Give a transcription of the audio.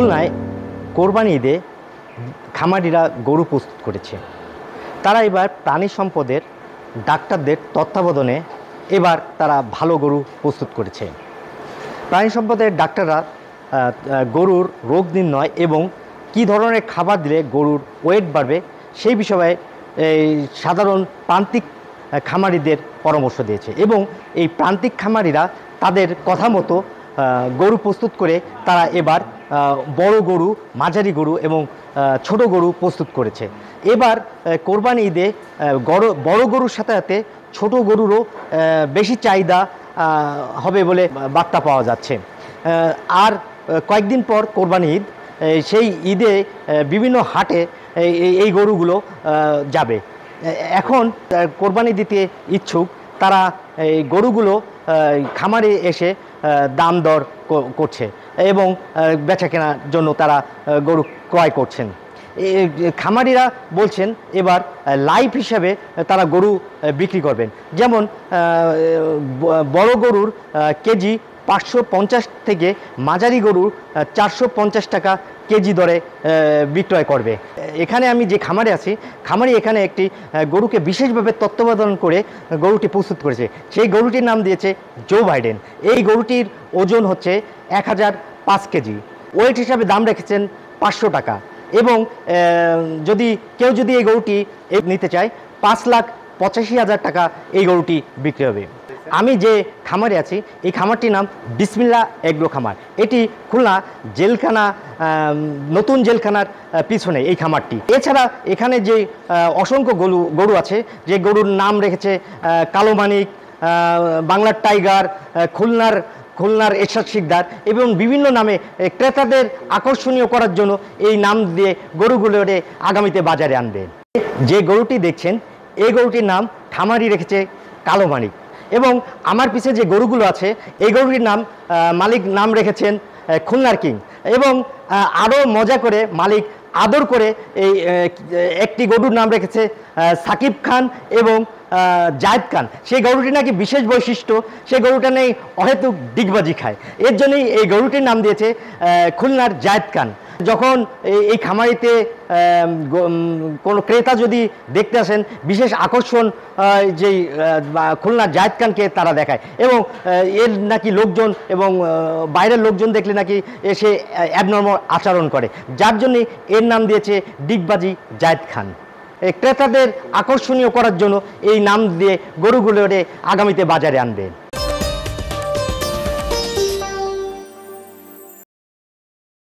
খুলনায় কোরবানি ঈদে খামারিরা গরু প্রস্তুত করেছে। তারা এবার প্রাণী সম্পদের ডাক্তারদের তত্ত্বাবধানে এবার তারা ভালো গরু প্রস্তুত করেছে। প্রাণী সম্পদের ডাক্তাররা গরুর রোগ নির্ণয় এবং কী ধরনের খাবার দিলে গরুর ওয়েট বাড়বে সেই বিষয়ে সাধারণ প্রান্তিক খামারিদের পরামর্শ দিয়েছে এবং এই প্রান্তিক খামারিরা তাদের কথা মতো গরু প্রস্তুত করে তারা এবার বড় গরু, মাঝারি গরু এবং ছোট গরু প্রস্তুত করেছে। এবার কোরবানি ঈদে বড় গরুর সাথে সাথে ছোট গরুরও বেশি চাহিদা হবে বলে বার্তা পাওয়া যাচ্ছে। আর কয়েকদিন পর কোরবানি ঈদ, সেই ঈদে বিভিন্ন হাটে এই গরুগুলো যাবে। এখন কোরবানি দিতে ইচ্ছুক তারা এই গরুগুলো খামারে এসে দাম দর করছে এবং বেচা কেনার জন্য তারা গরু ক্রয় করছেন। খামারিরা বলছেন এবার লাইভ হিসাবে তারা গরু বিক্রি করবেন। যেমন বড় গরুর কেজি 550 থেকে মাঝারি গরুর 450 টাকা কেজি দরে বিক্রয় করবে। এখানে আমি যে খামারে আছি, খামারি এখানে একটি গরুকে বিশেষভাবে তত্ত্বাবধান করে গরুটি প্রস্তুত করেছে। সেই গরুটির নাম দিয়েছে জো বাইডেন। এই গরুটির ওজন হচ্ছে 1005 কেজি। ওয়েট হিসাবে দাম রেখেছেন 500 টাকা এবং যদি কেউ এই গরুটি নিতে চায় 5,85,000 টাকা এই গরুটি বিক্রি হবে। আমি যে খামারে আছি এই খামারটির নাম বিসমিল্লাহ এগ্রো খামার। এটি খুলনা জেলখানা, নতুন জেলখানার পিছনে এই খামারটি। এছাড়া এখানে যে অসংখ্য গরু আছে, যে গরুর নাম রেখেছে কালো মানিক, বাংলার টাইগার, খুলনার এরশাদ শিকদার এবং বিভিন্ন নামে ক্রেতাদের আকর্ষণীয় করার জন্য এই নাম দিয়ে গরুগুলো আগামীতে বাজারে আনবে। যে গরুটি দেখছেন এই গরুটির নাম খামারি রেখেছে কালো মানিক এবং আমার পিছে যে গরুগুলো আছে এই গরুটির নাম মালিক নাম রেখেছেন খুলনার কিং এবং আরও মজা করে মালিক আদর করে এই একটি গরুর নাম রেখেছে সাকিব খান এবং জায়েদ খান। সেই গরুটি নাকি বিশেষ বৈশিষ্ট্য, সেই গরুটা নেই অহেতুক ডিগবাজি খায়, এর জন্যই এই গরুটির নাম দিয়েছে খুলনার জায়েদ খান। যখন এই খামারিতে কোনো ক্রেতা যদি দেখতে আসেন, বিশেষ আকর্ষণ যেই খুলনার জায়েদ খানকে তারা দেখায় এবং এর নাকি লোকজন এবং বাইরের লোকজন দেখলে নাকি এসে অ্যাবনর্মাল আচরণ করে, যার জন্যে এর নাম দিয়েছে ডিগবাজি জায়েদ খান। ক্রেতাদের আকর্ষণীয় করার জন্য এই নাম দিয়ে গরুগুলো আগামীতে বাজারে আনবে।